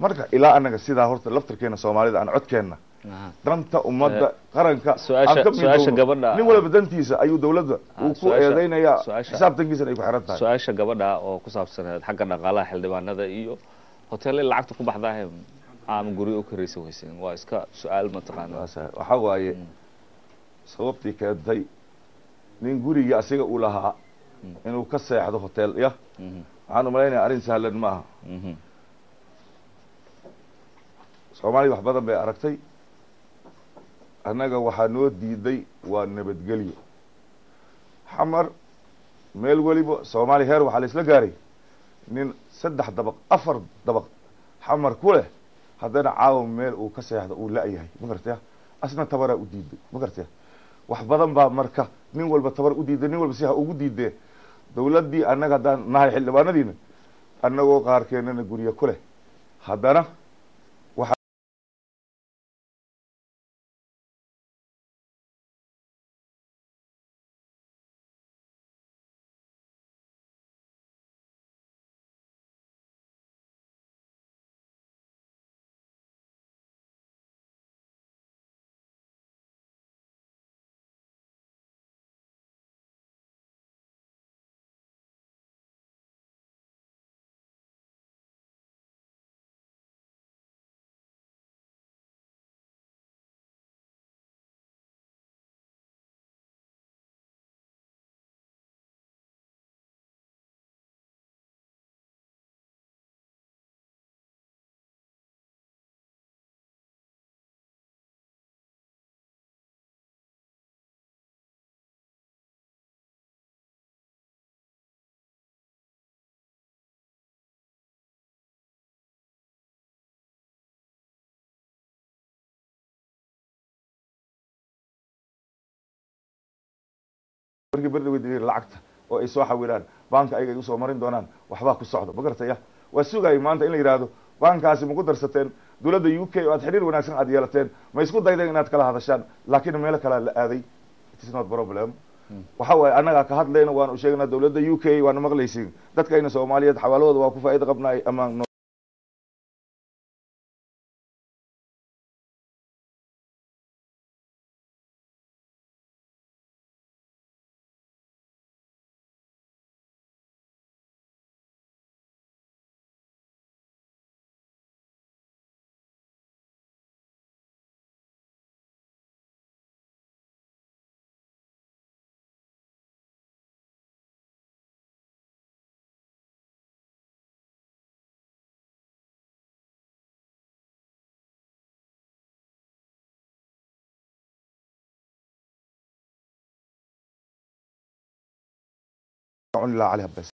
marka ilaa anaga sidaa horta laftarkeena Soomaalida aan codkeena danta ummadda qaranka su'aasha gabadha nin walba dantiisa ayuu dawladda uu ku eedeynaya xisaabtankiisa ay ku xiran tahay su'aasha gabadha oo ku saabsaneed xagga dhaqaalaha xildhibaanada iyo hoteelada lacagta ku baxdaa ama guri u karaysa weysan waa iska su'aal ma taqaan waxa waaye sababtii keentay nin guriga asiga uu lahaa inuu ka seexdo hotel ya waxaan u maleynayaa arrin sahlan ma aha Soomaaliya wax badan bay aragtay annaga waxaa noo diiday waa nabadgelyo xamar meel waliba Soomaaliya heer waxaa la isla gaaray nin 3 dabaq 4 dabaq xamar ku leh haddana caawa meel uu ka seexdo uu la-yahay magartay asna tabara u diiday magartay wax badan baa marka nin walba tabar u diiday nin walba si ha ugu diiday dawladdii annaga haddaan nahay xildhibaanadiina annagoo qaarkeenana guryo ku leh haddana markii barda weydiiyay lacagta oo ay soo xawiraan baanka ayaga ay usoo marin doonaan waxbaa ku socda ma garataya waa sugayay maanta in la yidhaahdo baankaasi maku darsateen dowladda UK oo aad xiriir wanaagsan aad yeelateen ma isku daydeen inaad kala hadashaan laakiin meelo kale la aaday it is not problem waxa waaye annagaa ka hadlayna waanu sheegnaa dowladda UK waana maqlaysiin dadkayna Soomaaliyeed xawaalahooda waa ku faa'iido qabnaay ama عن الله عليها بس